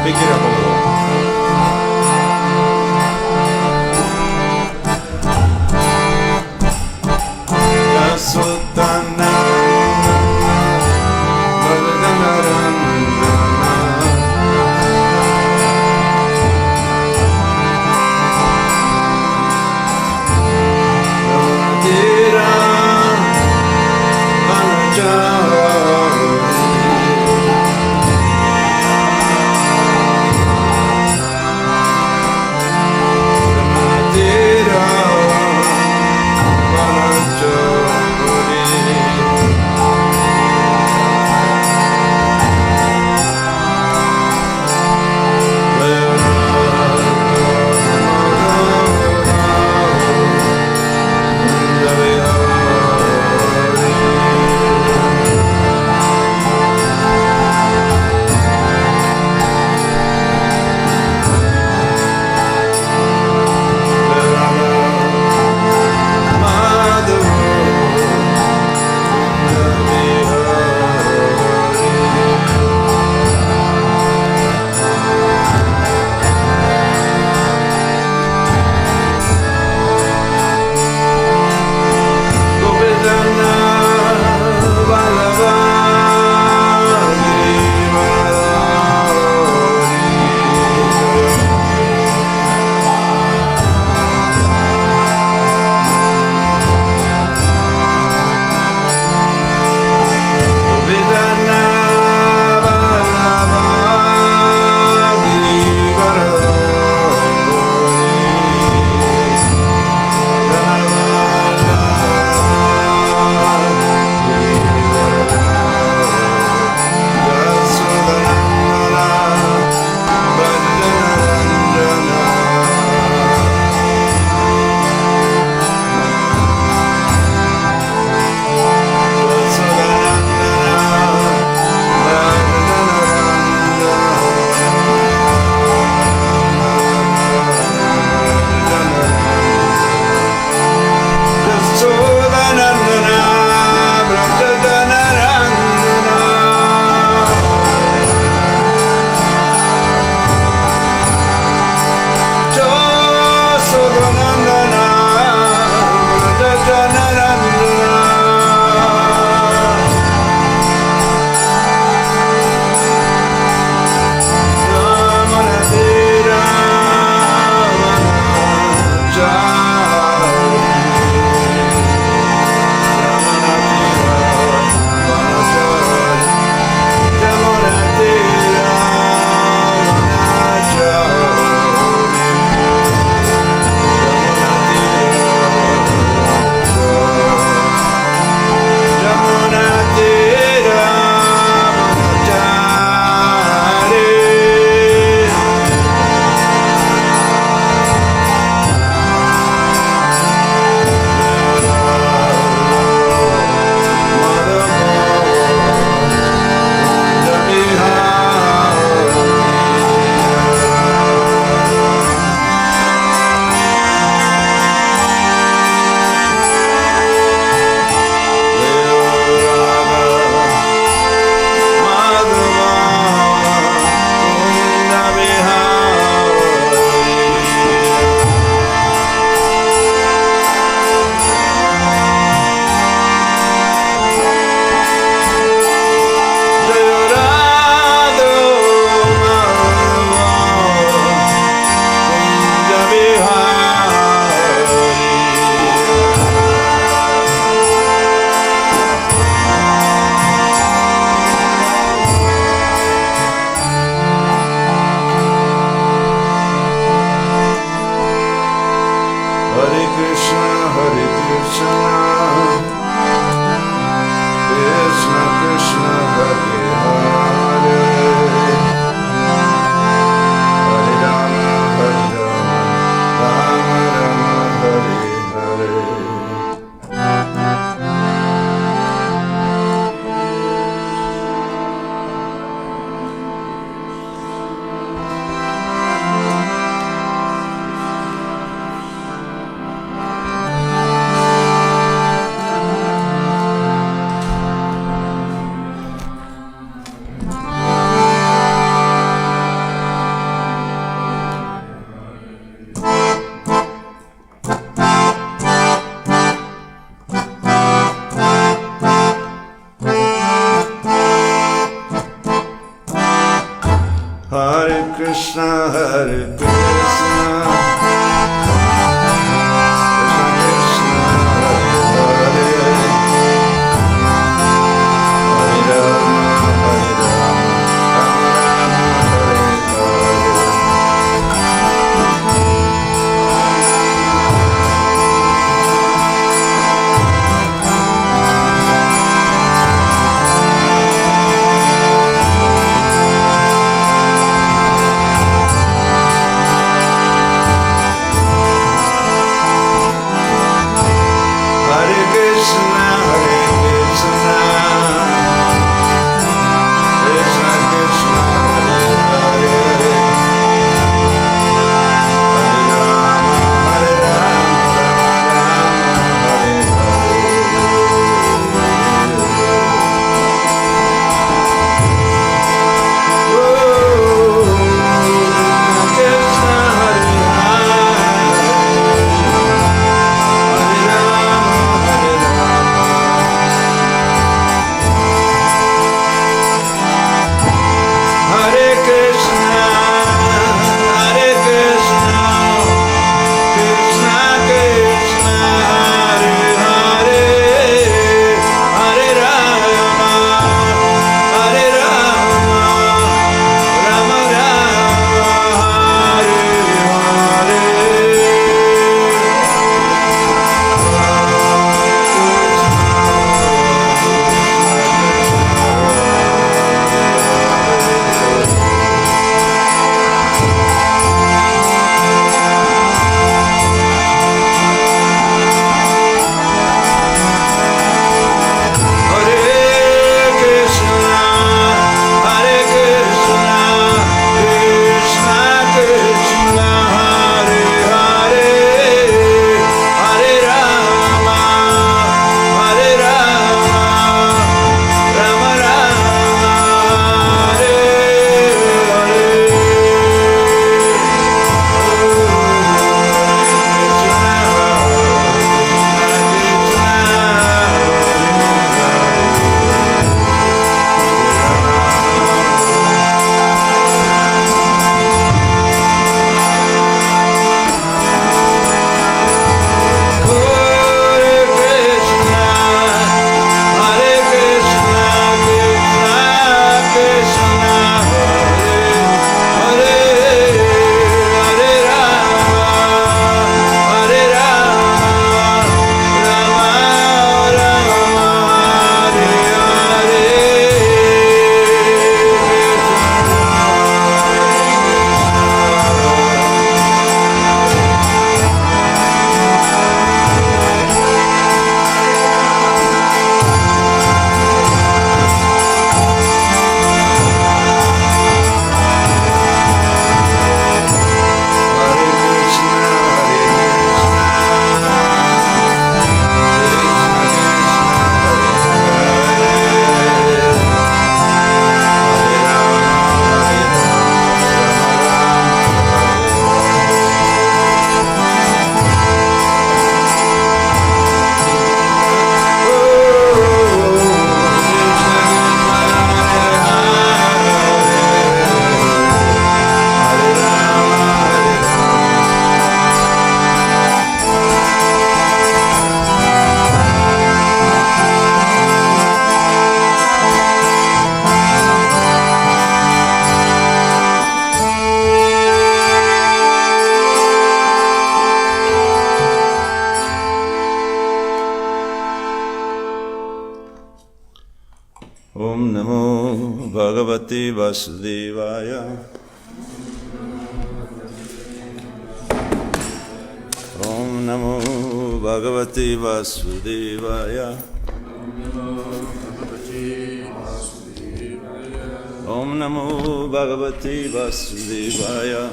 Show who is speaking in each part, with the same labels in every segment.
Speaker 1: Pick it up a little. Om Namo Bhagavate Vasudevaya. Om Namo Bhagavate Vasudevaya. Om Namo Bhagavate Vasudevaya.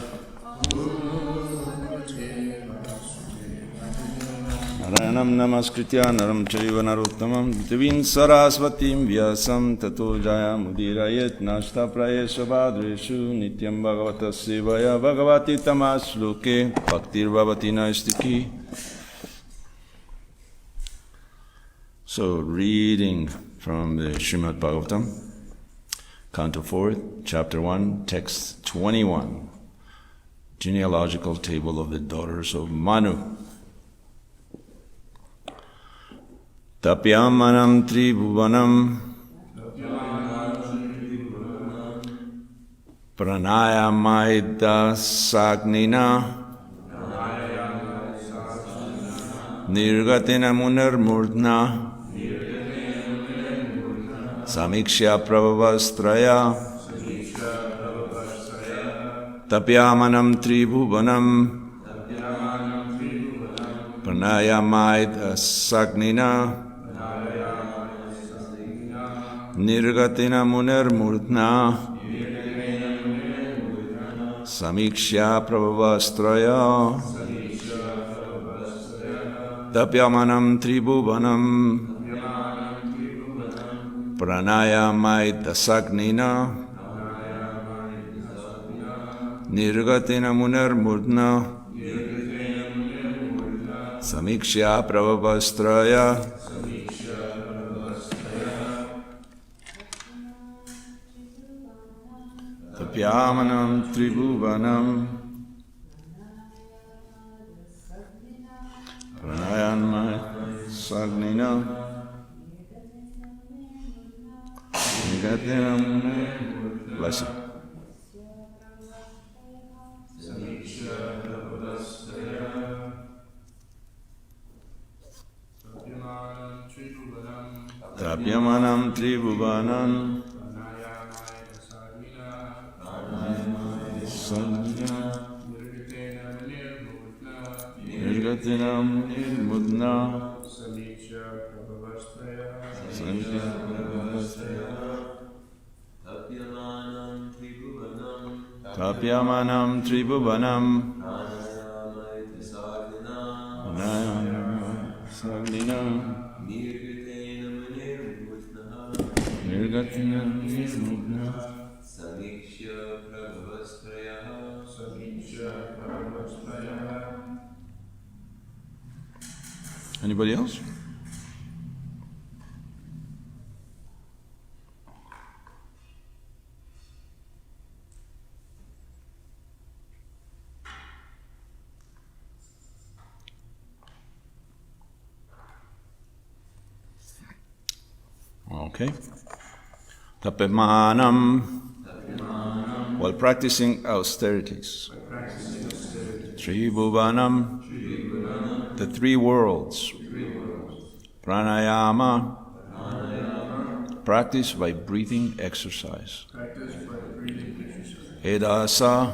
Speaker 1: Naranam namaskritya naram chaiva narottamam devim sarasvatim vyasam tato jaya mudirayet nashta prayesha bhadreshu nityam bhagavata sevaya bhagavati tamasloke bhaktir bhavati naistiki. So, reading from the Srimad Bhagavatam, Canto 4, Chapter 1, Text 21, Genealogical Table of the Daughters of Manu. Tapyamanam tribhuvanam pranayamaida sagnina nirgatina munarmurdna samikshya prabhavastraya tapyamanam tribhuvanam pranayamaida sagnina nirgatina munarmurdna samikshya prabhavastraya tapyamanam tribhuvanam pranayamaita sagnina nirgatina munarmurdna samikshya prabhavastraya tapyamanam tribhuvanam pranayamaita sagnina bless you. Tapyamanam tribhuvanam nirgatinam nirmudna Tapyamanam tribhuvanam sagnina nirgatina nirmudna samikshya prabhavastraya. Anybody else? Okay. Tapimanam, while practicing austerities. Tribhuvanam, the three worlds. Pranayama, practice by breathing exercise. Edasa,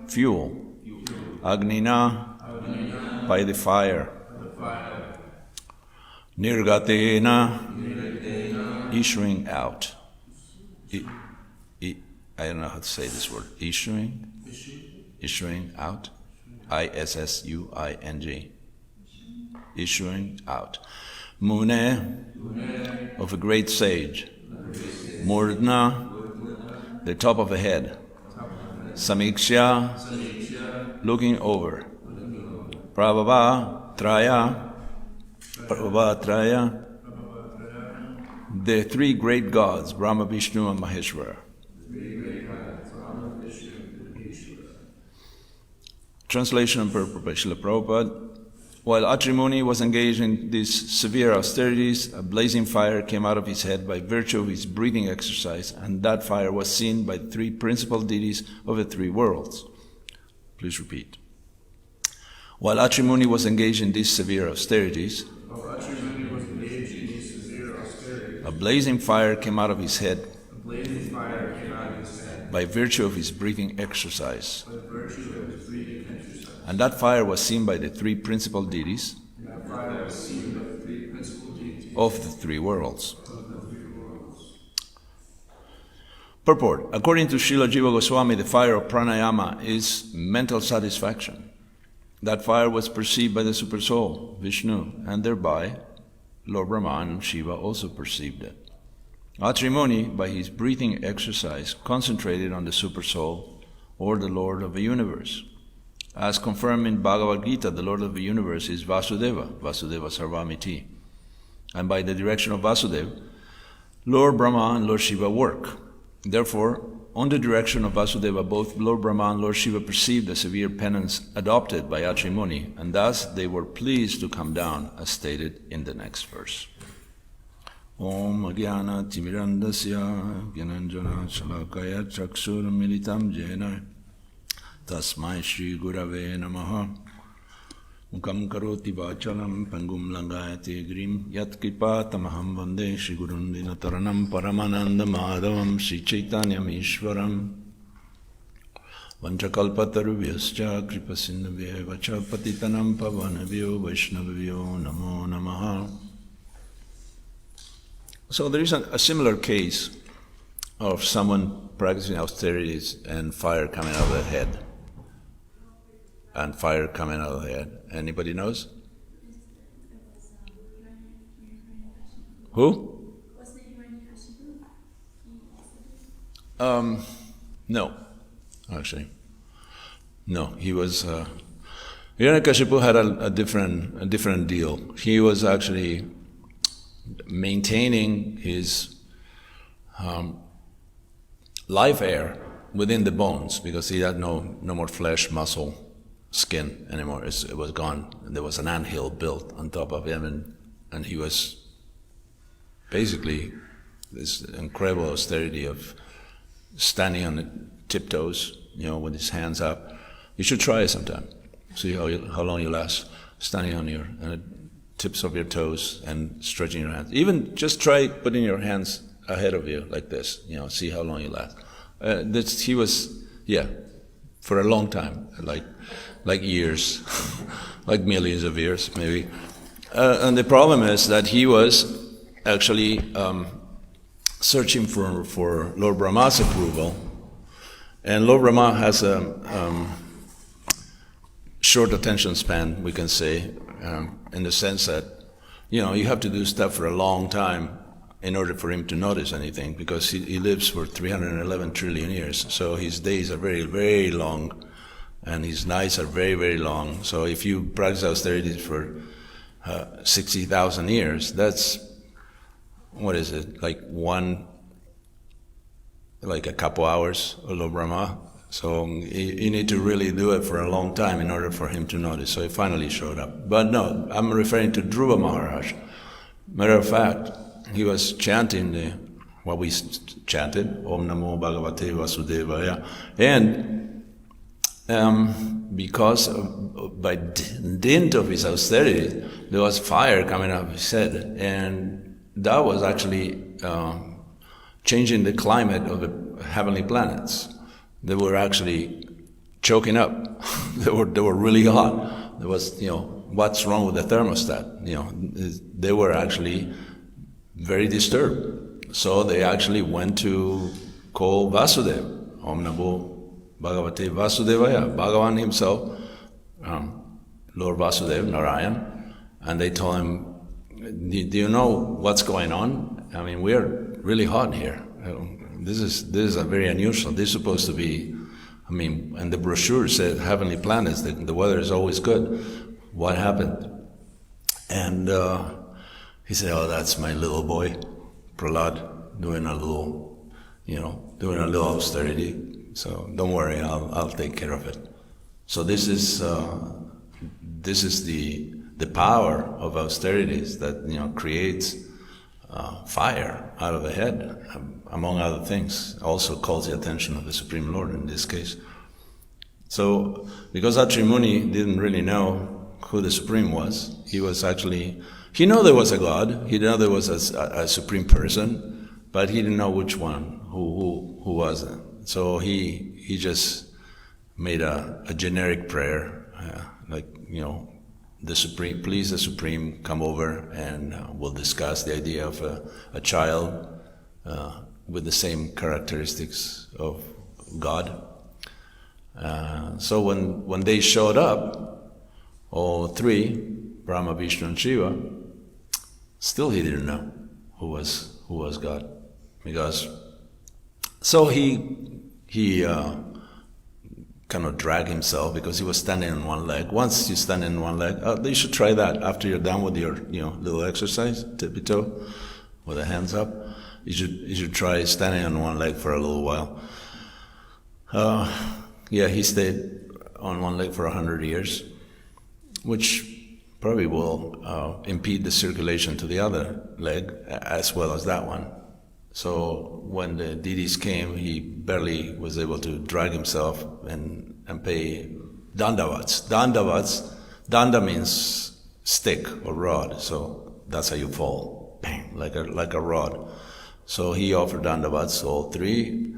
Speaker 1: fuel. Agnina, by the fire. Nirgatena, issuing out. I don't know how to say this word. Issuing out. Issuing. Issuing out. Mune, of a great sage. Murdna, the top of a head. Samikshya, looking over. Prabhavatraya, the three great gods, Brahma, Vishnu, and Maheshwara. Translation and purport by Srila Prabhupada. While Atri Muni was engaged in these severe austerities, a blazing fire came out of his head by virtue of his breathing exercise, and that fire was seen by the three principal deities of the three worlds. Please repeat. While Atri Muni was engaged in these severe austerities, a blazing fire came out of his head
Speaker 2: A blazing fire came out of his head
Speaker 1: by virtue of his breathing exercise.
Speaker 2: by virtue of his breathing exercise.
Speaker 1: And that fire was seen by the three principal deities
Speaker 2: And that fire was seen by the three principal deities
Speaker 1: of the three worlds.
Speaker 2: of the three worlds.
Speaker 1: Purport. According to Srila Jiva Goswami, the fire of pranayama is mental satisfaction. That fire was perceived by the Supersoul, Vishnu, and thereby Lord Brahma and Shiva also perceived it. Atri Muni, by his breathing exercise, concentrated on the Supersoul, or the Lord of the universe. As confirmed in Bhagavad Gita, the Lord of the universe is Vasudeva, Vasudeva Sarvamiti. And by the direction of Vasudeva, Lord Brahma and Lord Shiva work. Therefore, on the direction of Vasudeva, both Lord Brahma and Lord Shiva perceived the severe penance adopted by Atri Muni, and thus they were pleased to come down, as stated in the next verse. Om Agyana Timirandasya Gyananjana Shalakaya Chakshur Militam Jena Tasmai Shri Gurave Namaha Mukam Karoti Vachalam Pangum Langayate Grim Yat Kripa Tamaham Vande Shri Gurundina Taranam Paramananda Madhavam Shri Caitanya Ishwaram Vanchakalpatarubhyascha Kripasindhavya Vacha Patitanam Pavanavyo Vaishnavyo Namo Namaha. So there is a similar case of someone practicing austerities and fire coming out of their head. And fire coming out of the head. Anybody knows? Who? No, actually. No, he was. Hiranyakashipu had a different deal. He was actually maintaining his life air within the bones because he had no more flesh, muscle, skin anymore. It was gone. There was an anthill built on top of him, and he was basically this incredible austerity of standing on the tiptoes, with his hands up. You should try it sometime. See how long you last standing on the tips of your toes and stretching your hands. Even just try putting your hands ahead of you like this. See how long you last. He was, for a long time, like years, like millions of years, maybe. And the problem is that he was actually searching for Lord Brahma's approval, and Lord Brahma has a short attention span, we can say, in the sense that, you have to do stuff for a long time in order for him to notice anything, because he lives for 311 trillion years, so his days are very, very long, and his nights are very, very long. So if you practice austerities for 60,000 years, that's, what is it, like a couple hours of Lord Brahma. So you need to really do it for a long time in order for him to notice. So he finally showed up. But no, I'm referring to Dhruva Maharaj. Matter of fact, he was chanting what we chanted, Om Namo Bhagavate Vasudevaya, and because by dint of his austerity, there was fire coming out of his head, and that was actually changing the climate of the heavenly planets. They were actually choking up. They were really hot. There was, what's wrong with the thermostat? They were actually very disturbed. So they actually went to call Vasudeva, Om Namo Bhagavate Vasudevaya, Bhagavan himself, Lord Vasudeva, Narayan, and they told him, do you know what's going on? I mean, we're really hot here. This is a very unusual. This is supposed to be, and the brochure said heavenly planets, the weather is always good. What happened? And he said, oh, that's my little boy, Prahlad, doing a little austerity. So don't worry, I'll take care of it. So this is the power of austerities that creates fire out of the head, among other things. Also calls the attention of the Supreme Lord in this case. So because Atri Muni didn't really know who the Supreme was, He was actually, he knew there was a God, he knew there was a supreme person, but he didn't know which one, who was it. So he just made a generic prayer, like, the Supreme, please the Supreme, come over and we'll discuss the idea of a child with the same characteristics of God. So when they showed up, all three, Brahma, Vishnu, and Shiva, still he didn't know who was God, because so he kind of dragged himself because he was standing on one leg. Once you stand in one leg, you should try that after you're done with your little exercise, tippy toe, with the hands up. You should try standing on one leg for a little while. He stayed on one leg for 100 years, which probably will impede the circulation to the other leg as well as that one. So when the deities came, he barely was able to drag himself and pay dandavats. Danda means stick or rod, so that's how you fall, bang, like a rod. So he offered dandavats, all three.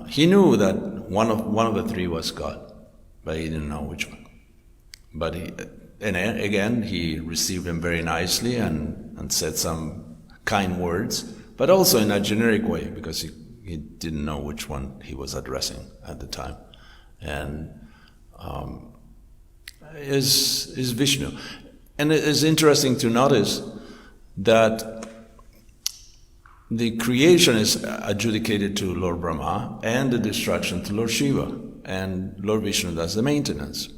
Speaker 1: He knew that one of the three was God, but he didn't know which one. But he received him very nicely and said some kind words, but also in a generic way, because he didn't know which one he was addressing at the time. And is Vishnu. And it is interesting to notice that the creation is adjudicated to Lord Brahma and the destruction to Lord Shiva, and Lord Vishnu does the maintenance.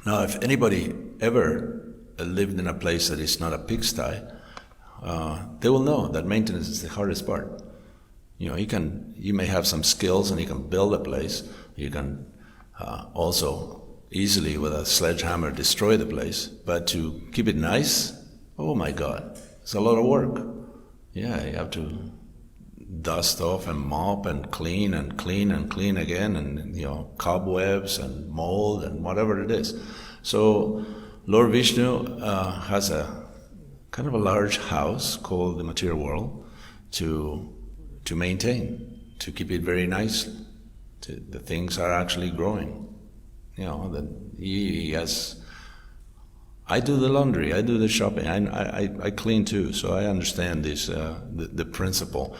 Speaker 1: Now, if anybody ever lived in a place that is not a pigsty, they will know that maintenance is the hardest part. You may have some skills and you can build a place. You can also easily with a sledgehammer destroy the place, but to keep it nice, oh my God, it's a lot of work. Yeah, you have to dust off and mop and clean and clean and clean again, and cobwebs and mold and whatever it is. So Lord Vishnu has a kind of a large house called the material world to maintain, to keep it very nice. The things are actually growing. He has. I do the laundry, I do the shopping, I clean too, so I understand this, the principle.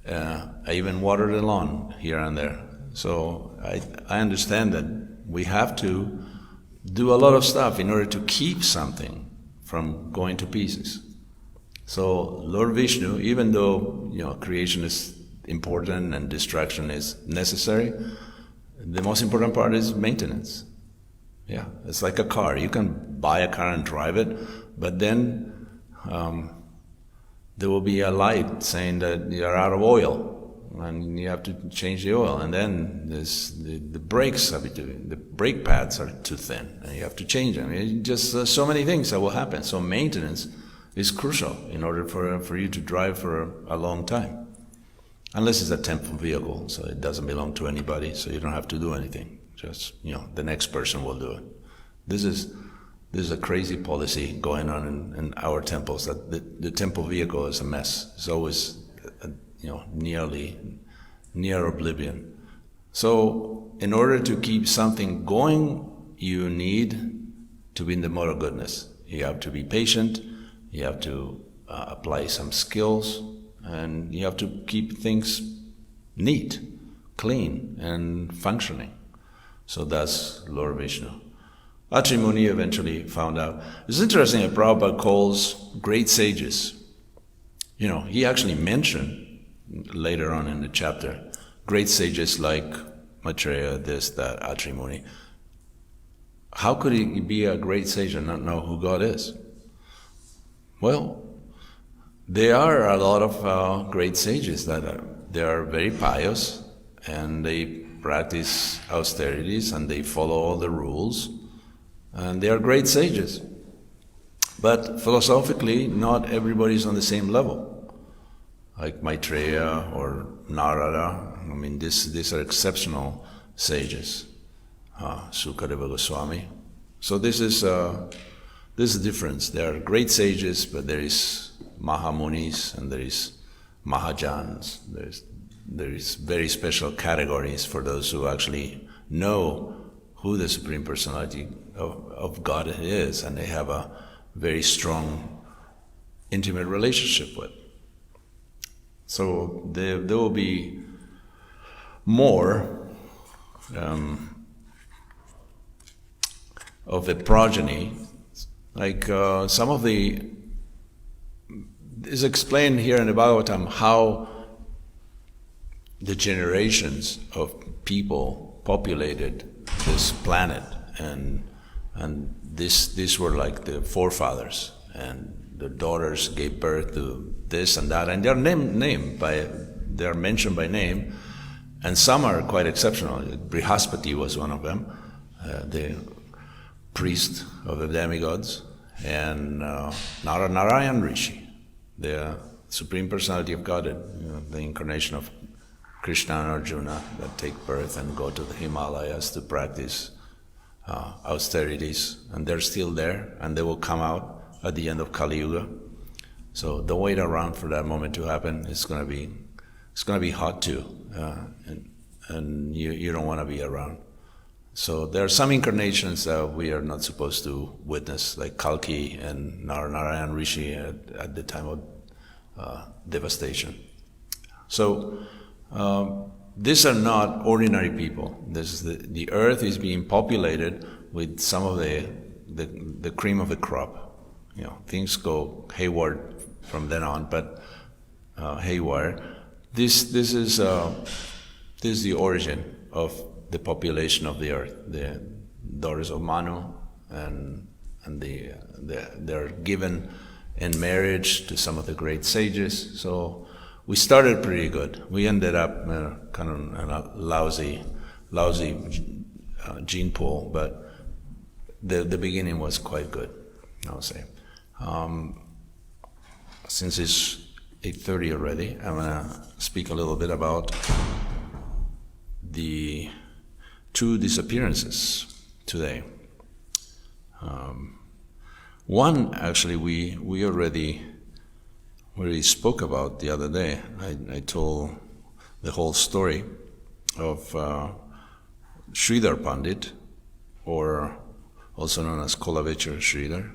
Speaker 1: I even water the lawn here and there. So I understand that we have to do a lot of stuff in order to keep something from going to pieces. So Lord Vishnu, even though creation is important and destruction is necessary, the most important part is maintenance. Yeah, it's like a car. You can buy a car and drive it, but then there will be a light saying that you're out of oil, and you have to change the oil. And then there's the brakes the brake pads are too thin, and you have to change them. It's just so many things that will happen. So maintenance is crucial in order for you to drive for a long time, unless it's a temple vehicle, so it doesn't belong to anybody, so you don't have to do anything. Just, the next person will do it. This is a crazy policy going on in our temples, that the temple vehicle is a mess. It's always, near oblivion. So in order to keep something going, you need to be in the mode of goodness. You have to be patient, you have to apply some skills, and you have to keep things neat, clean, and functioning. So that's Lord Vishnu. Atri Muni eventually found out. It's interesting that Prabhupada calls great sages. He actually mentioned later on in the chapter great sages like Maitreya, this, that, Atri Muni. How could he be a great sage and not know who God is? Well, there are a lot of great sages that they are very pious, and they practice austerities, and they follow all the rules, and they are great sages. But philosophically, not everybody's on the same level. Like Maitreya or Narada, these are exceptional sages. Sukadeva Goswami. So this is There's a difference. There are great sages, but there is Mahamunis and there is Mahajans. There is very special categories for those who actually know who the Supreme Personality of God is, and they have a very strong, intimate relationship with. So there will be more of a progeny, like some of the is explained here in the Bhagavatam how the generations of people populated this planet, and these were like the forefathers, and the daughters gave birth to this and that, and they're they're mentioned by name, and some are quite exceptional. Brihaspati was one of them, the priest of the demigods, and Narayan Rishi, the Supreme Personality of Godhead, the incarnation of Krishna and Arjuna, that take birth and go to the Himalayas to practice austerities, and they're still there, and they will come out at the end of Kali Yuga. So don't wait around for that moment to happen. It's going to be hot too, and you don't want to be around. So there are some incarnations that we are not supposed to witness, like Kalki and Narayan Rishi at the time of devastation. So these are not ordinary people. The earth is being populated with some of the cream of the crop. Things go haywire from then on, but haywire. This is the origin of the population of the earth. The daughters of Manu, and they're given in marriage to some of the great sages. So we started pretty good. We ended up kind of in a lousy gene pool, but the beginning was quite good, I would say. Since it's 8:30 already, I'm gonna speak a little bit about the 2 disappearances today. One, actually, we already spoke about the other day. I told the whole story of Sridhar Pandit, or also known as Kolavechar Sridhar.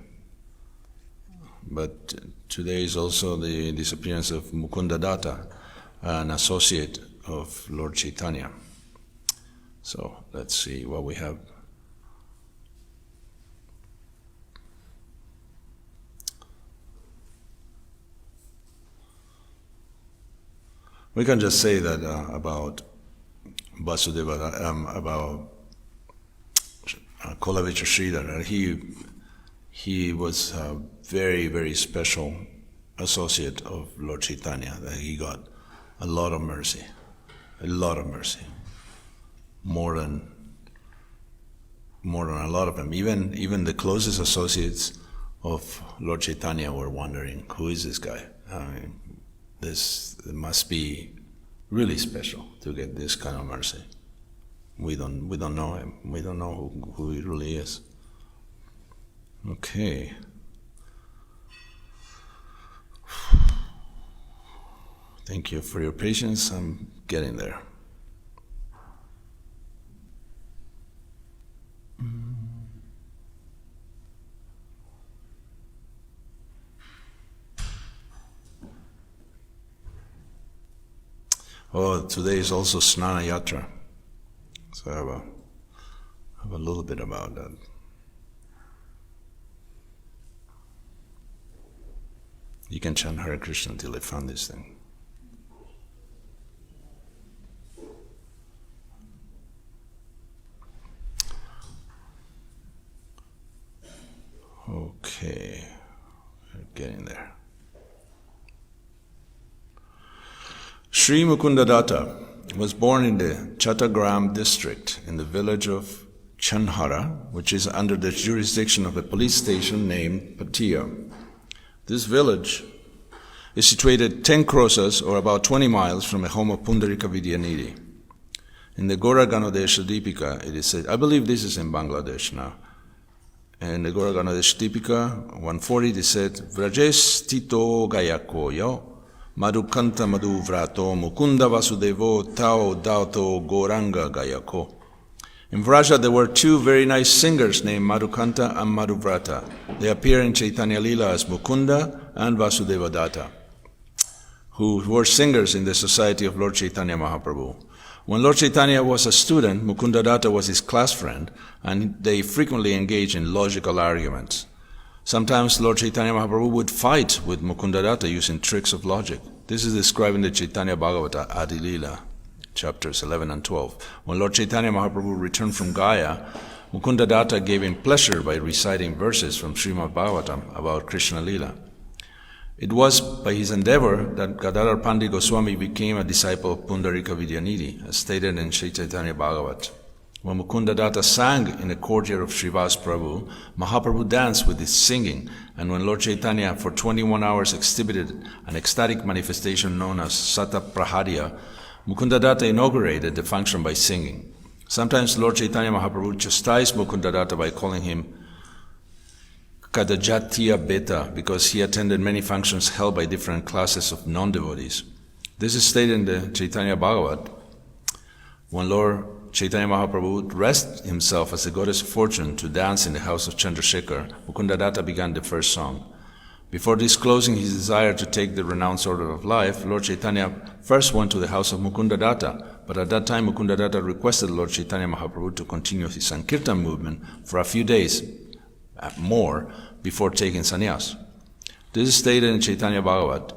Speaker 1: But today is also the disappearance of Mukunda Datta, an associate of Lord Caitanya. So let's see what we have. We can just say that about Vasudeva, about Kolavechar Sridhar, he was a very, very special associate of Lord Caitanya, that he got a lot of mercy. More than a lot of them. Even the closest associates of Lord Caitanya were wondering, who is this guy? I mean, it must be really special to get this kind of mercy. We don't know him. We don't know who he really is. Okay. Thank you for your patience. I'm getting there. Oh, today is also Snana Yatra. So I have a little bit about that. You can chant Hare Krishna until I found this thing. Okay, we're getting there. Sri Mukunda Datta was born in the Chattagram district in the village of Chanhara, which is under the jurisdiction of a police station named Patia. This village is situated 10 krosas, or about 20 miles, from the home of Pundarika Vidyanidhi. In the Gora Ganodesha Deepika, it is said, I believe this is in Bangladesh now, in the Gauraganadesh Tipika 140, they said, Vrajes Tito Gayakoyo, Madhukanta Madhuvrato, Mukunda Vasudevo, Tao Dato Goranga Gayako. In Vraja, there were two very nice singers named Madhukanta and Madhuvrata. They appear in Caitanya Lila as Mukunda and Vasudeva Datta, who were singers in the society of Lord Chaitanya Mahaprabhu. When Lord Chaitanya was a student, Mukunda Datta was his class friend, and they frequently engaged in logical arguments. Sometimes Lord Chaitanya Mahaprabhu would fight with Mukunda Datta using tricks of logic. This is described in the Chaitanya Bhagavata, Adi Lila, chapters 11 and 12. When Lord Chaitanya Mahaprabhu returned from Gaya, Mukunda Datta gave him pleasure by reciting verses from Srimad Bhagavatam about Krishna Lila. It was by his endeavor that Gadadhar Pandit Goswami became a disciple of Pundarika Vidyanidhi, as stated in Sri Chaitanya Bhagavat. When Mukunda Datta sang in the courtyard of Srivas Prabhu, Mahaprabhu danced with his singing, and when Lord Chaitanya for 21 hours exhibited an ecstatic manifestation known as Sata Prahadya, Mukunda Datta inaugurated the function by singing. Sometimes Lord Chaitanya Mahaprabhu chastised Mukunda Datta by calling him Kadajatiya Beta, because he attended many functions held by different classes of non-devotees. This is stated in the Chaitanya Bhagavat. When Lord Chaitanya Mahaprabhu dressed himself as the goddess of fortune to dance in the house of Chandrasekhar, Mukunda Datta began the first song. Before disclosing his desire to take the renounced order of life, Lord Chaitanya first went to the house of Mukunda Datta, but at that time Mukunda Datta requested Lord Chaitanya Mahaprabhu to continue his Sankirtan movement for a few days more before taking sannyas. This is stated in Chaitanya Bhagavat.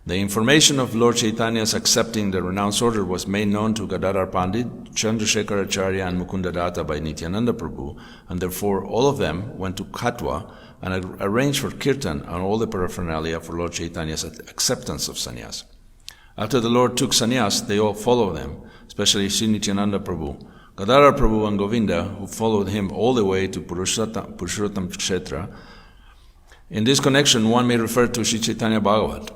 Speaker 1: The information of Lord Chaitanya's accepting the renounced order was made known to Gadadhar Pandit, Chandrasekhar Acharya and Mukunda Datta by Nityananda Prabhu, and therefore all of them went to Katwa and arranged for kirtan and all the paraphernalia for Lord Chaitanya's acceptance of sannyas. After the Lord took sannyas, they all followed him, especially Sri Nityananda Prabhu, Gadadhar Prabhu and Govinda, who followed him all the way to Purushottam Kshetra. In this connection, one may refer to Sri Chaitanya Bhagavat,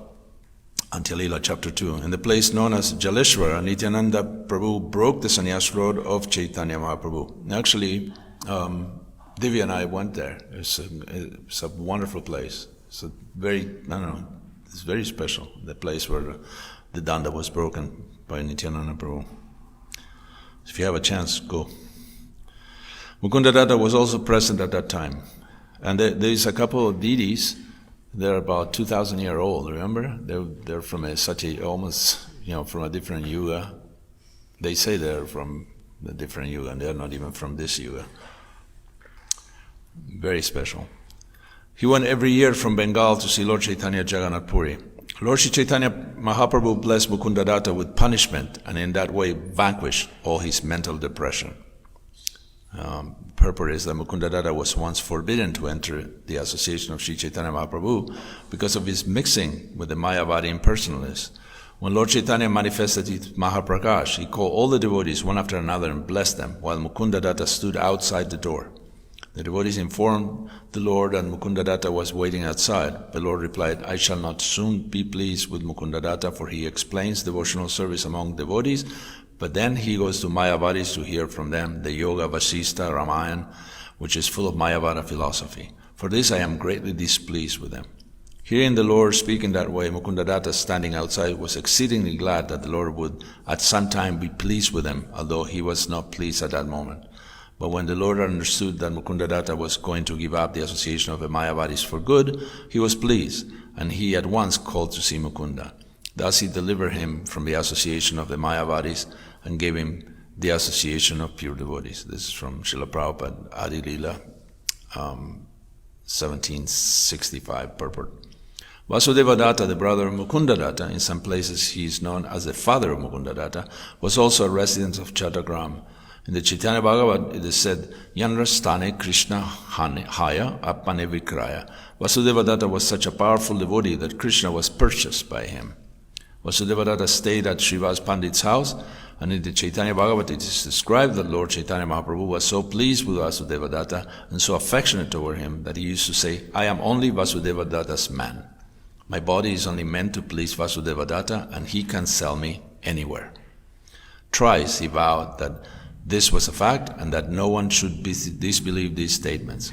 Speaker 1: Antilila chapter 2. In the place known as Jaleshwara, Nityananda Prabhu broke the sannyas road of Chaitanya Mahaprabhu. Actually, Divya and I went there. It's a wonderful place. It's a it's very special, the place where the danda was broken by Nityananda Prabhu. If you have a chance, go. Mukunda Datta was also present at that time. And there is a couple of deities. They're about 2,000 years old, remember? They're from almost from a different yuga. They say they're from a different yuga, and they're not even from this yuga. Very special. He went every year from Bengal to see Lord Chaitanya Jagannath Puri. Lord Sri Chaitanya Mahaprabhu blessed Mukunda Datta with punishment, and in that way vanquished all his mental depression. Purport is that Mukunda Datta was once forbidden to enter the association of Sri Chaitanya Mahaprabhu because of his mixing with the Mayavadi impersonalists. When Lord Chaitanya manifested his Mahaprakash, he called all the devotees one after another and blessed them, while Mukunda Datta stood outside the door. The devotees informed the Lord that Mukunda Datta was waiting outside. The Lord replied, I shall not soon be pleased with Mukunda Datta, for he explains devotional service among devotees, but then he goes to Mayavadis to hear from them the Yoga Vasista Ramayan, which is full of Mayavada philosophy. For this I am greatly displeased with them. Hearing the Lord speak in that way, Mukunda Datta, standing outside, was exceedingly glad that the Lord would at some time be pleased with them, although he was not pleased at that moment. But when the Lord understood that Mukunda Datta was going to give up the association of the Mayavadis for good, he was pleased, and he at once called to see Mukunda. Thus he delivered him from the association of the Mayavadis and gave him the association of pure devotees. This is from Srila Prabhupada, Adi Lila, 1765 purport. Vasudeva Datta, the brother of Mukunda Datta, in some places he is known as the father of Mukunda Datta, was also a resident of Chattagram. In the Chaitanya Bhagavat it is said, Yanrastane Krishna Haya Apane Vikraya. Vasudeva Datta was such a powerful devotee that Krishna was purchased by him. Vasudeva Datta stayed at Srivas Pandit's house, and in the Chaitanya Bhagavat it is described that Lord Chaitanya Mahaprabhu was so pleased with Vasudeva Datta and so affectionate toward him that he used to say, I am only Vasudeva Datta's man. My body is only meant to please Vasudeva Datta, and he can sell me anywhere. Thrice he vowed that this was a fact and that no one should disbelieve these statements.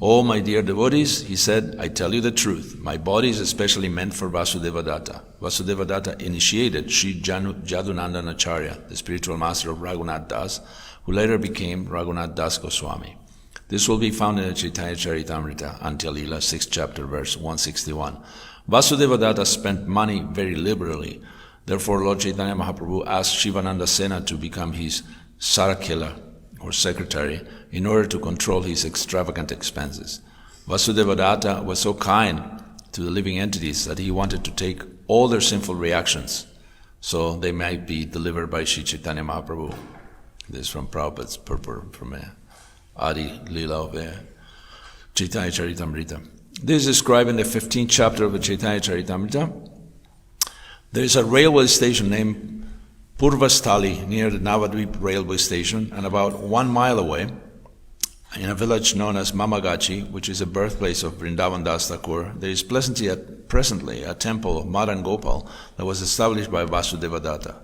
Speaker 1: "Oh, my dear devotees," he said, "I tell you the truth. My body is especially meant for Vasudeva Datta." Vasudeva Datta initiated Sri Jadunandan Acharya, the spiritual master of Raghunath Das, who later became Raghunath Das Goswami. This will be found in the Caitanya Charitamrita, Untitled Chapter, 6th chapter, verse 161. Vasudeva Datta spent money very liberally. Therefore, Lord Chaitanya Mahaprabhu asked Shivananda Sena to become his Sarakela, or secretary, in order to control his extravagant expenses. Vasudeva Datta was so kind to the living entities that he wanted to take all their sinful reactions so they might be delivered by Sri Chaitanya Mahaprabhu. This is from Prabhupada's purport from Adi Lila of Chaitanya Charitamrita. This is described in the 15th chapter of the Chaitanya Charitamrita. There is a railway station named Purvastali near the Navadvip railway station, and about 1 mile away, in a village known as Mamagachi, which is the birthplace of Vrindavan Das Thakur, there is presently a temple of Madan Gopal that was established by Vasudeva Datta.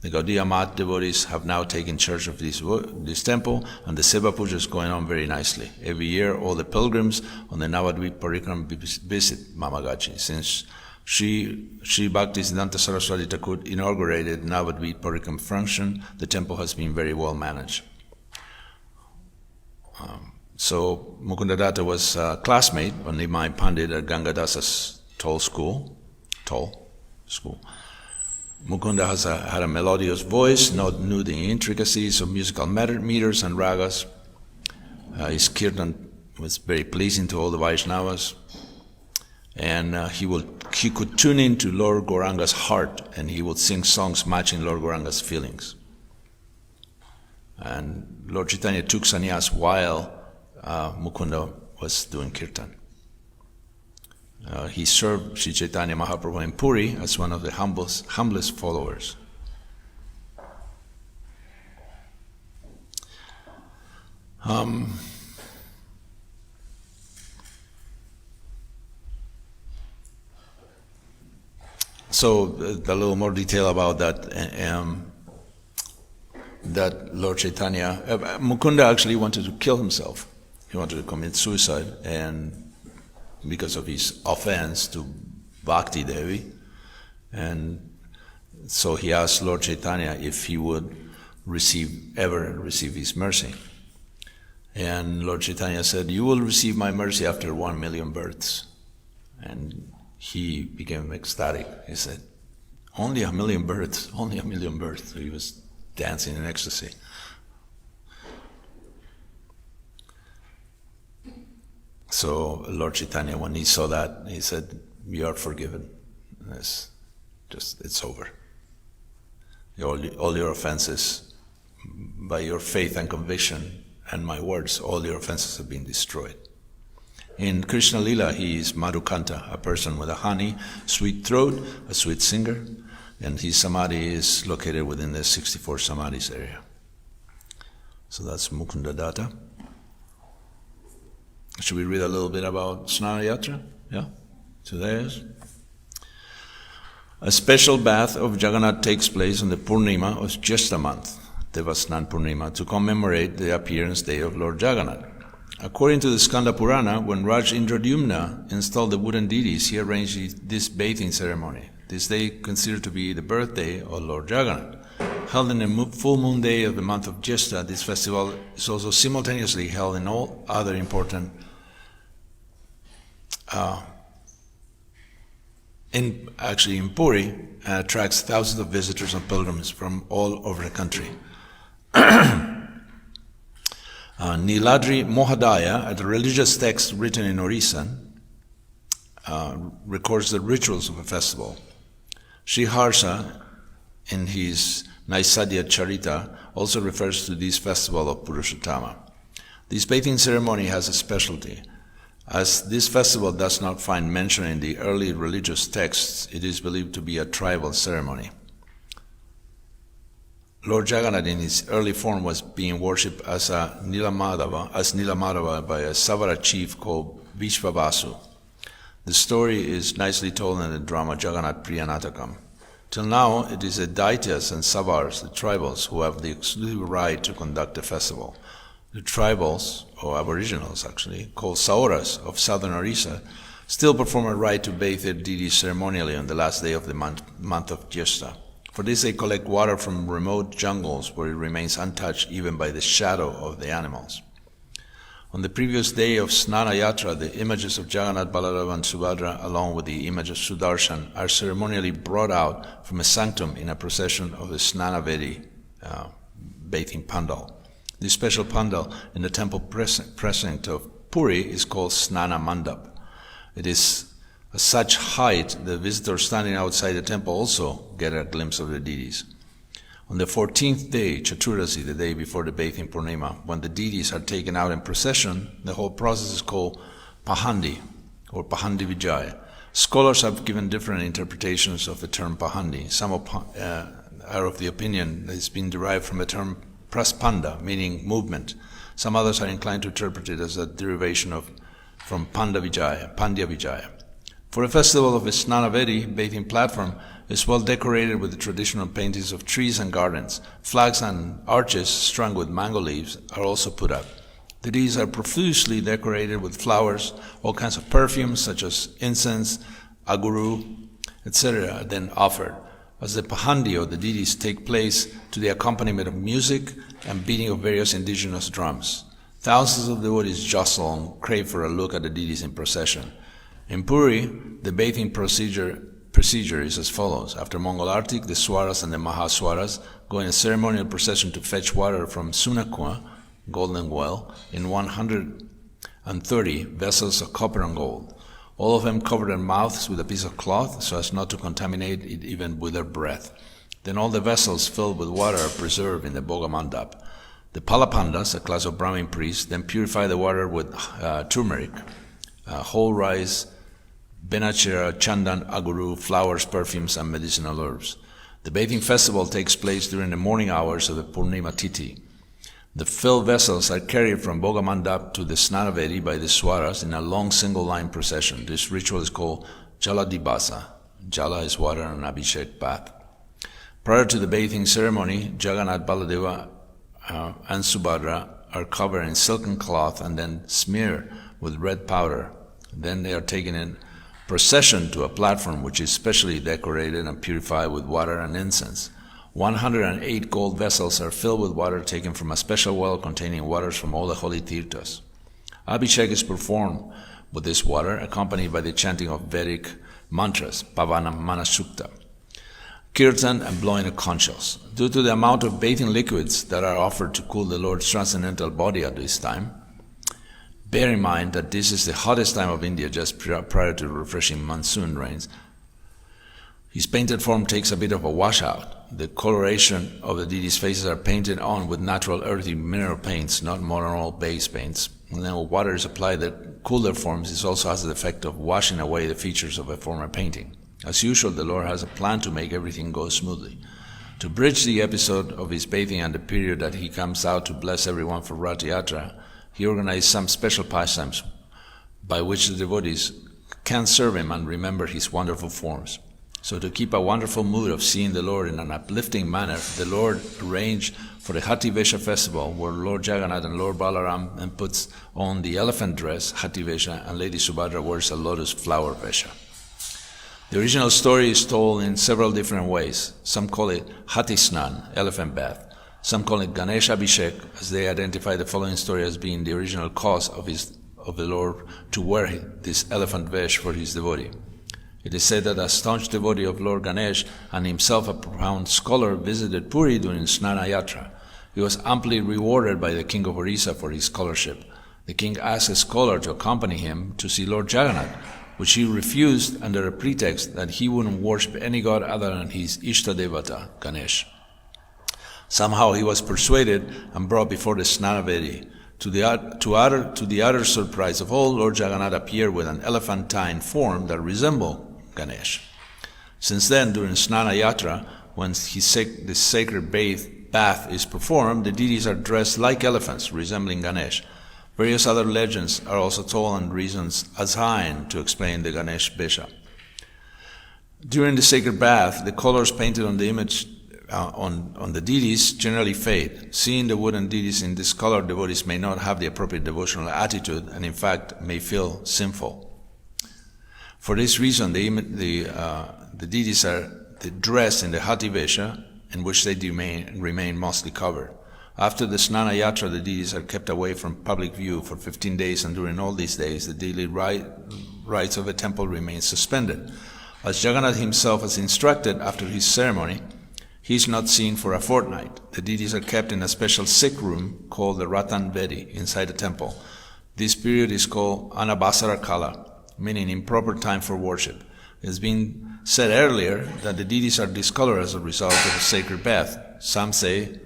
Speaker 1: The Gaudiya Math devotees have now taken charge of this temple, and the Seva Puja is going on very nicely. Every year, all the pilgrims on the Navadvip Parikram visit Mamagachi. Since Sri Bhaktisiddhanta Saraswati Thakur inaugurated Navadvip Parikram function, the temple has been very well managed. So Mukunda Datta was a classmate of Nimai Pandit at Gangadasa's Toll school. Mukunda had a melodious voice, knew the intricacies of musical meters and ragas. His kirtan was very pleasing to all the Vaishnavas. And he could tune into Lord Gauranga's heart, and he would sing songs matching Lord Gauranga's feelings. And Lord Chaitanya took sannyas while Mukunda was doing kirtan. He served Sri Chaitanya Mahaprabhu in Puri as one of the humblest followers. So a little more detail about that. That Lord Chaitanya, Mukunda actually wanted to kill himself. He wanted to commit suicide, and because of his offense to Bhakti Devi, and so he asked Lord Chaitanya if he would ever receive his mercy. And Lord Chaitanya said, "You will receive my mercy after 1 million births." And he became ecstatic. He said, only 1 million births, only 1 million births. So he was dancing in ecstasy. So Lord Chaitanya, when he saw that, he said, "You are forgiven. It's over. All your offenses, by your faith and conviction and my words, all your offenses have been destroyed." In Krishna Lila, he is Madhukanta, a person with a honey, sweet throat, a sweet singer, and his samadhi is located within the 64 samadhis area. So that's Mukunda Datta. Should we read a little bit about Snana Yatra? Yeah? Today is. A special bath of Jagannath takes place on the Purnima of Jyeshta month, Devasnan Purnima, to commemorate the appearance day of Lord Jagannath. According to the Skanda Purana, when Raj Indradyumna installed the wooden deities, he arranged this bathing ceremony. This day considered to be the birthday of Lord Jagannath. Held in the full moon day of the month of Jyeshta, this festival is also simultaneously held in all other important in Puri, and attracts thousands of visitors and pilgrims from all over the country. Niladri Mohadaya, a religious text written in Orissa, records the rituals of a festival. Sri Harsha, in his Naisadya Charita, also refers to this festival of Purushottama. This bathing ceremony has a specialty. As this festival does not find mention in the early religious texts, it is believed to be a tribal ceremony. Lord Jagannath in his early form was being worshipped as Nilamadava by a Savara chief called Vishvavasu. The story is nicely told in the drama Jagannath Priyanatakam. Till now, it is the Daityas and Savars, the tribals, who have the exclusive right to conduct the festival. The tribals, or aboriginals actually, called Saoras of southern Orissa, still perform a rite to bathe their deities ceremonially on the last day of the month of Jyesta. For this they collect water from remote jungles where it remains untouched even by the shadow of the animals. On the previous day of Snana Yatra, the images of Jagannath, Baladeva and Subhadra, along with the image of Sudarshan, are ceremonially brought out from a sanctum in a procession of the Snana Vedi bathing pandal. This special pandal in the temple precinct of Puri is called Snana Mandap. It is at such height that visitors standing outside the temple also get a glimpse of the deities. On the 14th day, Chaturasi, the day before the bathing Purnima, when the deities are taken out in procession, the whole process is called Pahandi, or Pahandi Vijay. Scholars have given different interpretations of the term Pahandi. Some are of the opinion that it's been derived from the term Praspanda, meaning movement. Some others are inclined to interpret it as a derivation from Pandya Vijaya. For a festival of the Snana Vedi, bathing platform is well decorated with the traditional paintings of trees and gardens. Flags and arches strung with mango leaves are also put up. The deities are profusely decorated with flowers, all kinds of perfumes such as incense, aguru, etc. are then offered, as the Pahandi or the deities take place to the accompaniment of music and beating of various indigenous drums. Thousands of devotees jostle and crave for a look at the deities in procession. In Puri, the bathing procedure is as follows. After Mongol Artik, the Swaras and the Mahaswaras go in a ceremonial procession to fetch water from Sunakua, golden well, in 130 vessels of copper and gold. All of them cover their mouths with a piece of cloth so as not to contaminate it even with their breath. Then all the vessels filled with water are preserved in the Bogamandap. The Palapandas, a class of Brahmin priests, then purify the water with turmeric, whole rice, benachira, chandan, aguru, flowers, perfumes, and medicinal herbs. The bathing festival takes place during the morning hours of the Purnima Titi. The filled vessels are carried from Bogamandap to the Snanavedi by the Swaras in a long single-line procession. This ritual is called Jala Dibasa. Jala is water and Abhishek bath. Prior to the bathing ceremony, Jagannath, Baladeva, and Subhadra are covered in silken cloth and then smeared with red powder. Then they are taken in procession to a platform which is specially decorated and purified with water and incense. 108 gold vessels are filled with water taken from a special well containing waters from all the holy tirthas. Abhishek is performed with this water, accompanied by the chanting of Vedic mantras, Pavana Manasukta, kirtan, and blowing of conch shells. Due to the amount of bathing liquids that are offered to cool the Lord's transcendental body at this time, bear in mind that this is the hottest time of India just prior to refreshing monsoon rains. His painted form takes a bit of a washout. The coloration of the deities' faces are painted on with natural earthy mineral paints, not modern oil base paints. And then water is applied that cool their forms. This also has the effect of washing away the features of a former painting. As usual, the Lord has a plan to make everything go smoothly. To bridge the episode of his bathing and the period that he comes out to bless everyone for Rath Yatra, he organized some special pastimes by which the devotees can serve him and remember his wonderful forms. So to keep a wonderful mood of seeing the Lord in an uplifting manner, the Lord arranged for the Hati Vesha festival, where Lord Jagannath and Lord Balaram and puts on the elephant dress, Hati Vesha, and Lady Subhadra wears a lotus flower Vesha. The original story is told in several different ways. Some call it Hati Snan, elephant bath. Some call it Ganesh Abhishek, as they identify the following story as being the original cause of the Lord to wear this elephant vesh for his devotee. It is said that a staunch devotee of Lord Ganesh and himself a profound scholar visited Puri during Snana Yatra. He was amply rewarded by the king of Orissa for his scholarship. The king asked a scholar to accompany him to see Lord Jagannath, which he refused under a pretext that he wouldn't worship any god other than his Ishtadevata, Ganesh. Somehow he was persuaded and brought before the Snanavedi. To the utter surprise of all, Lord Jagannath appeared with an elephantine form that resembled Ganesh. Since then, during Snana Yatra, when the sacred bath is performed, the deities are dressed like elephants, resembling Ganesh. Various other legends are also told and reasons assigned to explain the Ganesh Vesha. During the sacred bath, the colors painted on the image on the deities generally fade. Seeing the wooden deities in this color, devotees may not have the appropriate devotional attitude and in fact may feel sinful. For this reason, the deities are dressed in the Hati Vesha, in which they remain mostly covered. After the Snana Yatra, the deities are kept away from public view for 15 days, and during all these days, the daily rites of the temple remain suspended. As Jagannath himself has instructed after his ceremony, he is not seen for a fortnight. The deities are kept in a special sick room called the Ratan Vedi inside the temple. This period is called Anabasara Kala, meaning improper time for worship. It has been said earlier that the deities are discolored as a result of a sacred bath. Some say,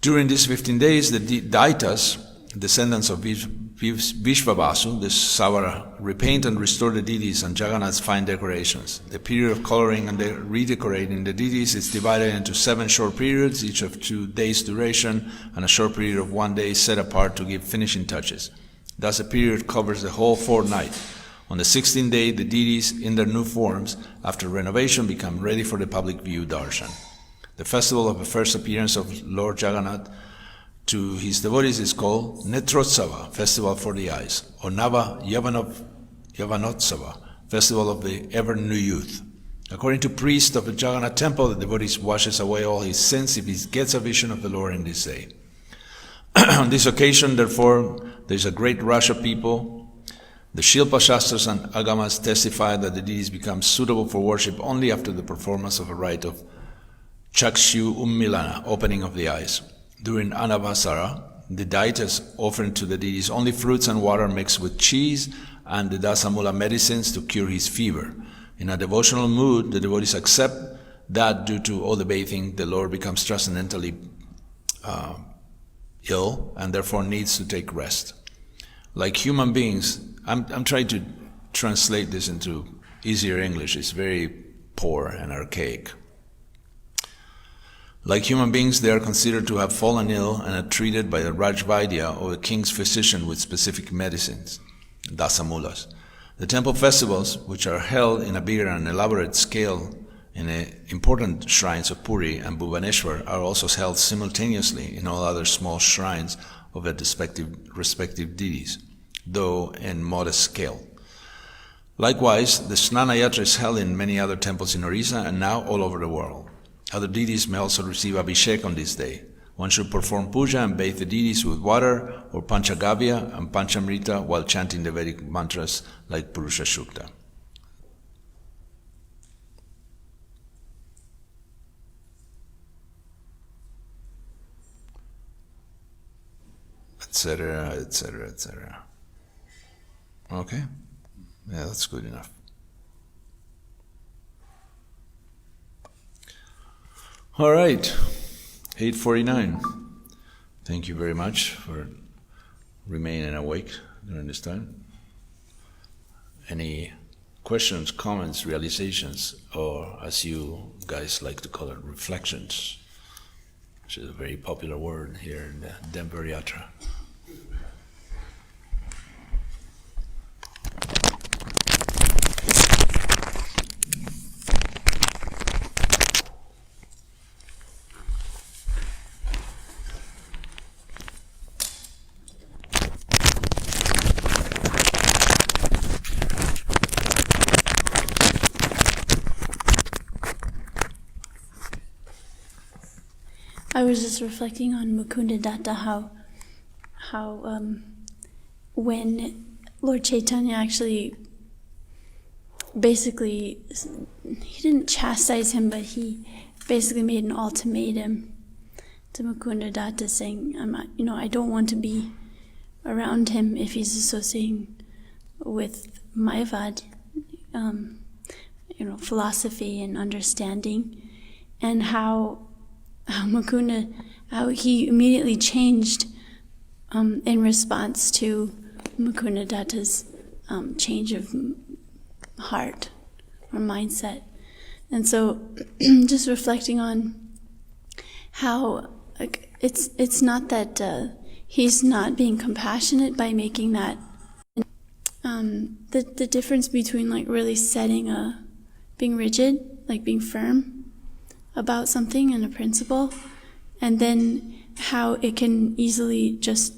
Speaker 1: during these 15 days, the Daitas, descendants of Vishvavasu, the Savara, repaint and restore the deities and Jagannath's fine decorations. The period of coloring and redecorating the deities is divided into 7 short periods, each of 2 days' duration, and a short period of 1 day set apart to give finishing touches. Thus, the period covers the whole fortnight. On the 16th day, the deities, in their new forms, after renovation, become ready for the public view darshan. The festival of the first appearance of Lord Jagannath to his devotees is called Netrotsava, Festival for the Eyes, or Nava Yavanotsava, Festival of the Ever-New Youth. According to priest of the Jagannath temple, the devotees washes away all his sins if he gets a vision of the Lord in this day. On this occasion, therefore, there is a great rush of people. The Shilpa Shastras and Agamas testify that the deities become suitable for worship only after the performance of a rite of Chakshu Ummilana, opening of the eyes. During Anavasara, the Daitas offer to the deities only fruits and water mixed with cheese and the Dasamula medicines to cure his fever. In a devotional mood, the devotees accept that due to all the bathing, the Lord becomes transcendently ill and therefore needs to take rest. Like human beings, I'm trying to translate this into easier English. It's very poor and archaic. Like human beings, they are considered to have fallen ill and are treated by the Rajvaidya or the king's physician with specific medicines, dasamulas. The temple festivals, which are held in a bigger and elaborate scale in important shrines of Puri and Bhubaneswar, are also held simultaneously in all other small shrines of their respective deities, though in modest scale. Likewise, the Snana Yatra is held in many other temples in Orissa and now all over the world. Other deities may also receive abhishek on this day. One should perform puja and bathe the deities with water or panchagavya and panchamrita while chanting the Vedic mantras like Purusha Shukta. Etc., etc., etc. Okay? Yeah, that's good enough. All right, 8:49. Thank you very much for remaining awake during this time. Any questions, comments, realizations, or as you guys like to call it, reflections, which is a very popular word here in the Denver Yatra.
Speaker 3: I was just reflecting on Mukunda Datta, how when Lord Caitanya actually basically, he didn't chastise him, but he basically made an ultimatum to Mukunda Datta saying, I don't want to be around him if he's associating with Mayavad, philosophy and understanding, and how Mukunda, how he immediately changed in response to Mukunda Datta's change of heart or mindset. And so just reflecting on how it's not that he's not being compassionate by making that the difference between like really setting being rigid, like being firm, about something and a principle, and then how it can easily just,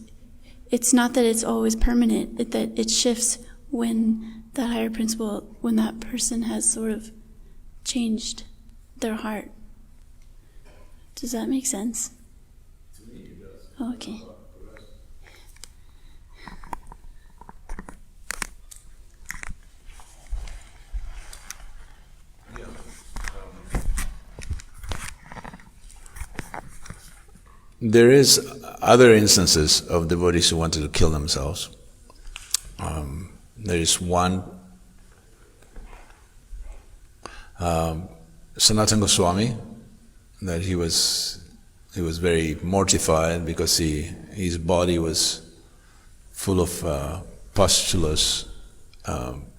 Speaker 3: it's not that it's always permanent, that it shifts when that higher principle, when that person has sort of changed their heart. Does that make sense?
Speaker 1: To me, it does.
Speaker 3: Oh, okay.
Speaker 1: There is other instances of devotees who wanted to kill themselves. There is one, Sanatana Goswami, that he was very mortified because his body was full of pustulous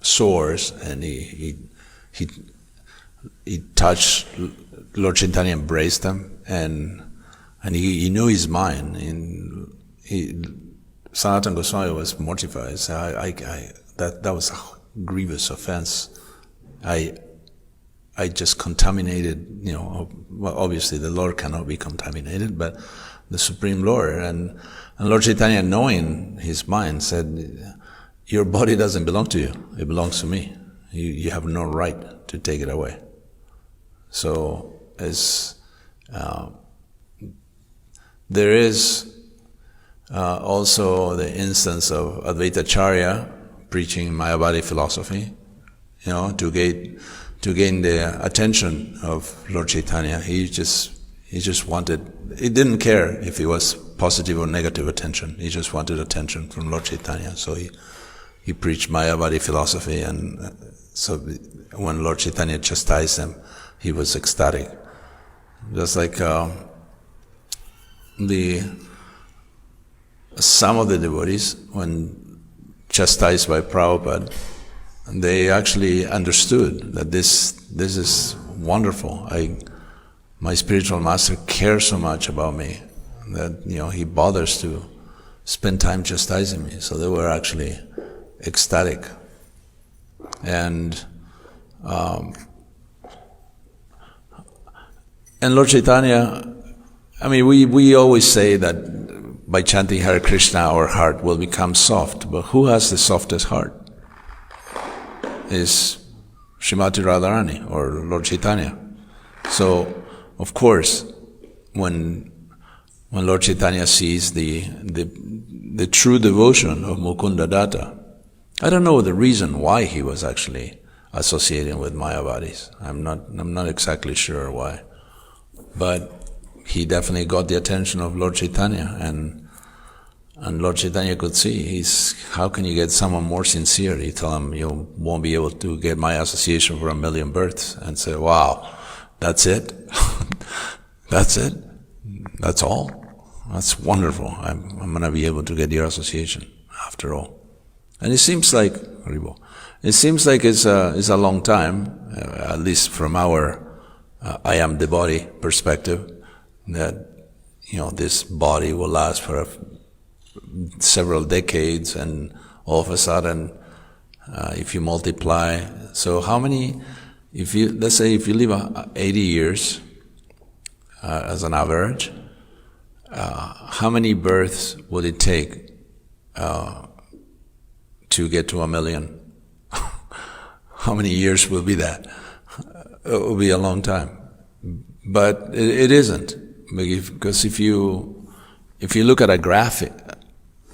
Speaker 1: sores, and he touched Lord Chaitanya, embraced him, and he knew his mind. And Sanatana Goswami was mortified. So that was a grievous offense. I just contaminated, well, obviously the Lord cannot be contaminated, but the Supreme Lord. And Lord Chaitanya, knowing his mind, said, your body doesn't belong to you, it belongs to me. You have no right to take it away. So, there is also the instance of Advaita Acharya preaching Mayavadi philosophy, to gain the attention of Lord Chaitanya. He just wanted, he didn't care if it was positive or negative attention. He just wanted attention from Lord Chaitanya. So he preached Mayavadi philosophy, and so when Lord Chaitanya chastised him, he was ecstatic. Just like some of the devotees, when chastised by Prabhupada, they actually understood that this is wonderful. My spiritual master cares so much about me that he bothers to spend time chastising me. So they were actually ecstatic. And Lord Chaitanya, we always say that by chanting Hare Krishna our heart will become soft, but who has the softest heart? Is Srimati Radharani or Lord Chaitanya. So, of course, when Lord Chaitanya sees the true devotion of Mukunda Datta, I don't know the reason why he was actually associating with Mayavadis. I'm not exactly sure why, but he definitely got the attention of Lord Chaitanya, and Lord Chaitanya could see, how can you get someone more sincere? He told him, you won't be able to get my association for 1,000,000 births. And said, wow, that's it? That's it? That's all? That's wonderful. I'm going to be able to get your association after all. And it seems like, it's a long time, at least from our I am the body perspective, that this body will last for several decades, and all of a sudden, if you multiply, so how many? Let's say if you live 80 years as an average, how many births would it take to get to 1,000,000? How many years will be that? It will be a long time, but it isn't, because if you look at a graphic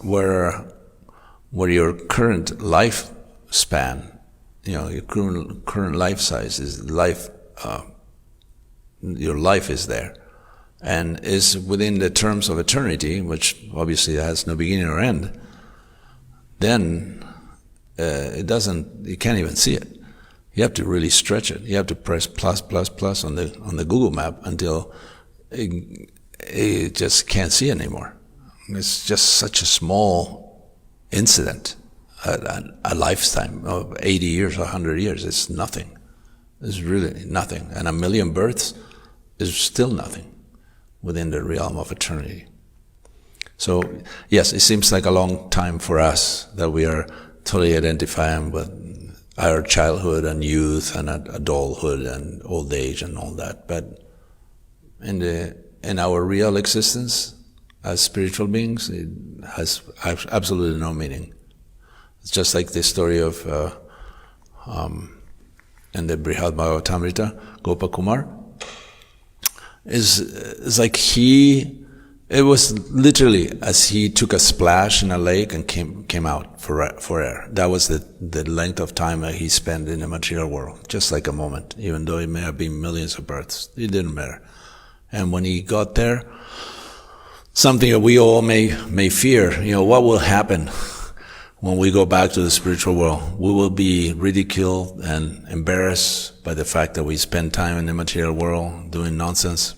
Speaker 1: where your current lifespan, your current life size is your life is there, and is within the terms of eternity, which obviously has no beginning or end, then you can't even see it. You have to really stretch it. You have to press plus on the Google map until it just can't see anymore. It's just such a small incident. A lifetime of 80 years, 100 years, it's nothing. It's really nothing. And 1,000,000 births is still nothing within the realm of eternity. So, yes, it seems like a long time for us that we are totally identifying with our childhood and youth and adulthood and old age and all that. But in our real existence as spiritual beings, it has absolutely no meaning. It's just like the story of in the Brihad Bhagavatamrita, Gopakumar. Is like it was literally as he took a splash in a lake and came out for air. That was the length of time that he spent in the material world, just like a moment, even though it may have been millions of births. It didn't matter. And when he got there, something that we all may fear, what will happen when we go back to the spiritual world? We will be ridiculed and embarrassed by the fact that we spend time in the material world doing nonsense.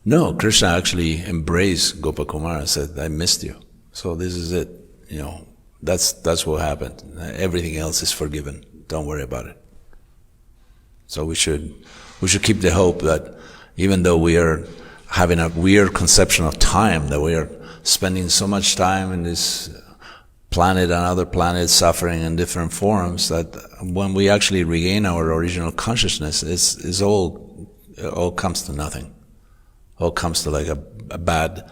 Speaker 1: No, Krishna actually embraced Gopakumar and said, I missed you. So this is it. That's what happened. Everything else is forgiven. Don't worry about it. So we should keep the hope that even though we are having a weird conception of time, that we are spending so much time in this planet and other planets suffering in different forms, that when we actually regain our original consciousness, it all comes to nothing. All comes to like a bad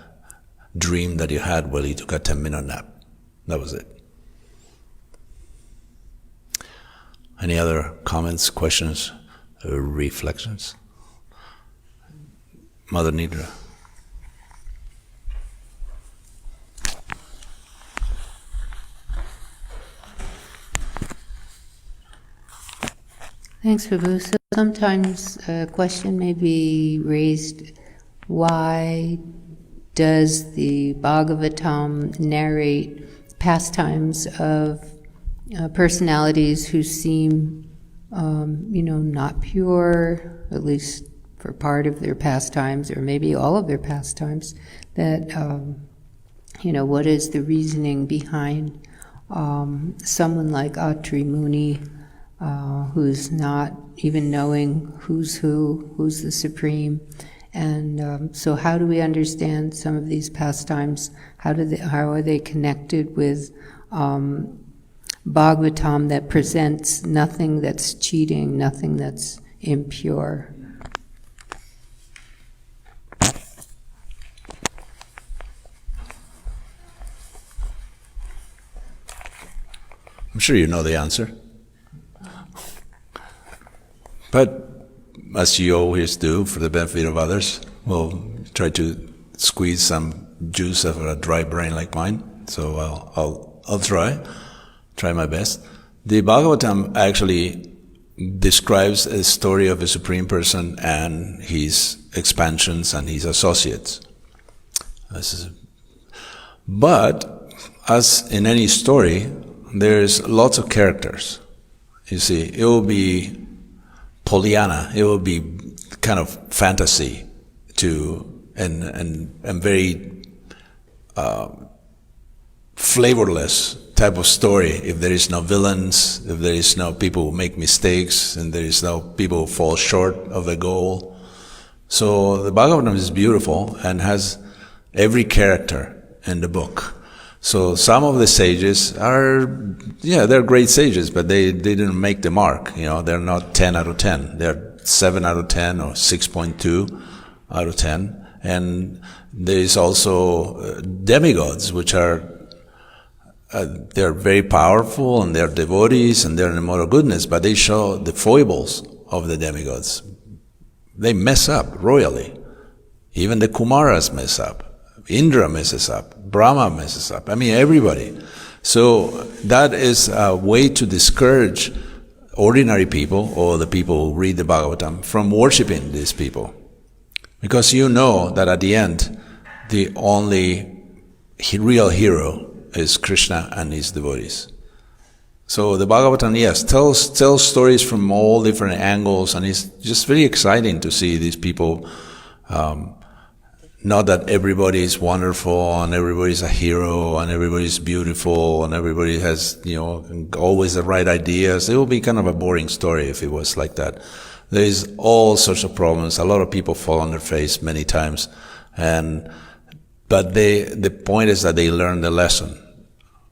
Speaker 1: dream that you had while you took a 10-minute nap. That was it. Any other comments, questions, or reflections? Mother Nidra.
Speaker 4: Thanks, Prabhu. So sometimes a question may be raised, why does the Bhagavatam narrate pastimes of personalities who seem, not pure, at least for part of their pastimes, or maybe all of their pastimes, that, what is the reasoning behind someone like Atri Muni, who's not even knowing who's the Supreme. And so how do we understand some of these pastimes? How are they connected with Bhagavatam that presents nothing that's cheating, nothing that's impure?
Speaker 1: I'm sure you know the answer. But as you always do for the benefit of others, we'll try to squeeze some juice out of a dry brain like mine. So I'll try my best. The Bhagavatam actually describes a story of a Supreme Person and his expansions and his associates. But as in any story, there's lots of characters. You see, it will be Pollyanna, it will be kind of fantasy and very flavorless type of story if there is no villains, if there is no people who make mistakes, and there is no people who fall short of the goal. So the Bhagavatam is beautiful and has every character in the book. So some of the sages they're great sages, but they didn't make the mark. They're not 10 out of 10. They're 7 out of 10 or 6.2 out of 10. And there is also demigods, which are they're very powerful and they're devotees and they're in the mode of goodness, but they show the foibles of the demigods. They mess up royally. Even the Kumaras mess up. Indra messes up. Brahma messes up. Everybody. So that is a way to discourage ordinary people or the people who read the Bhagavatam from worshipping these people. Because you know that at the end, the only real hero is Krishna and his devotees. So the Bhagavatam, yes, tells stories from all different angles, and it's just very exciting to see these people. Not that everybody is wonderful and everybody's a hero and everybody's beautiful and everybody has, always the right ideas. It would be kind of a boring story if it was like that. There is all sorts of problems. A lot of people fall on their face many times, but the point is that they learn the lesson,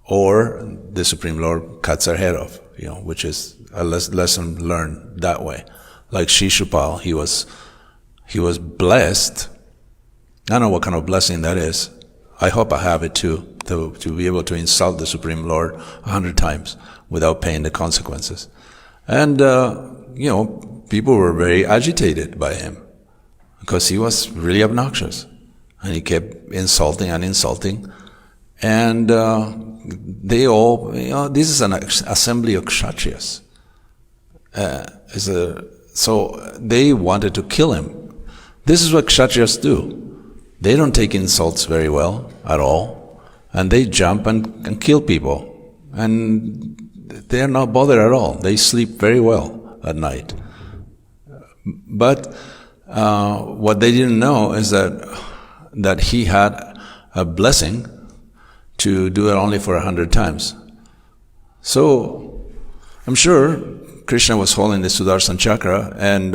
Speaker 1: or the Supreme Lord cuts their head off, which is a lesson learned that way. Like Shishupal, he was blessed. I don't know what kind of blessing that is. I hope I have it too, to be able to insult the Supreme Lord 100 times without paying the consequences. And, people were very agitated by him because he was really obnoxious. And he kept insulting and insulting. And they all, this is an assembly of Kshatriyas. So they wanted to kill him. This is what Kshatriyas do. They don't take insults very well at all. And they jump and kill people. And they are not bothered at all. They sleep very well at night. But what they didn't know is that he had a blessing to do it only for 100 times. So I'm sure Krishna was holding the Sudarshan chakra, and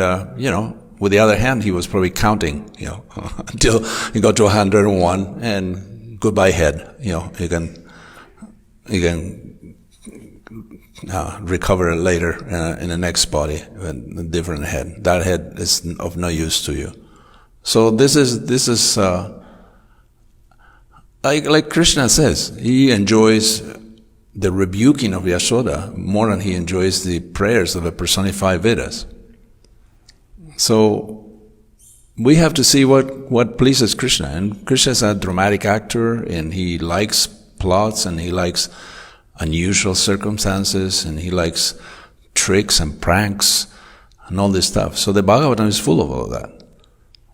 Speaker 1: with the other hand he was probably counting, until he got to 101, and goodbye head. You can recover it later in the next body with a different head. That head is of no use to you. So this is like Krishna says, he enjoys the rebuking of Yashoda more than he enjoys the prayers of the personified Vedas. So we have to see what pleases Krishna. And Krishna is a dramatic actor, and he likes plots, and he likes unusual circumstances, and he likes tricks and pranks and all this stuff. So the Bhagavatam is full of all of that,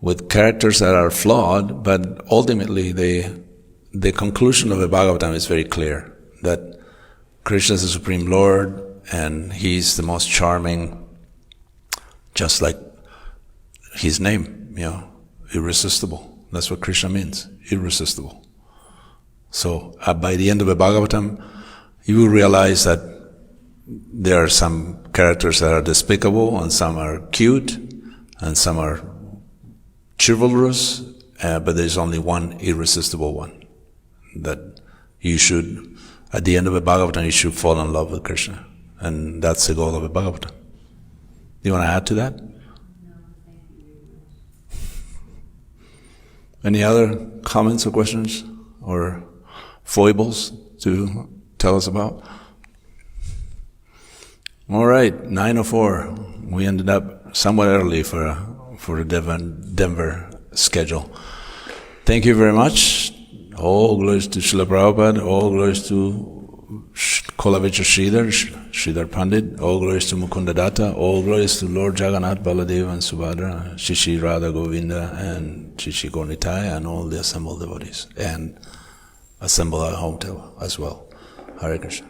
Speaker 1: with characters that are flawed, but ultimately the conclusion of the Bhagavatam is very clear, that Krishna is the Supreme Lord, and he's the most charming, just like his name, irresistible. That's what Krishna means, irresistible. So by the end of the Bhagavatam, you will realize that there are some characters that are despicable, and some are cute, and some are chivalrous, but there's only one irresistible one. That you should, at the end of the Bhagavatam, you should fall in love with Krishna. And that's the goal of the Bhagavatam. Do you want to add to that? Any other comments or questions or foibles to tell us about? All right, 9:04. We ended up somewhat early for the Denver schedule. Thank you very much. All glories to Srila Prabhupada, all glories to Kolavicha Sridhar Pandit, all glories to Mukunda Datta, all glories to Lord Jagannath, Baladev and Subhadra, Shishi Radha Govinda and Shishi Gornitai, and all the assembled devotees, and assemble at home too as well. Hare Krishna.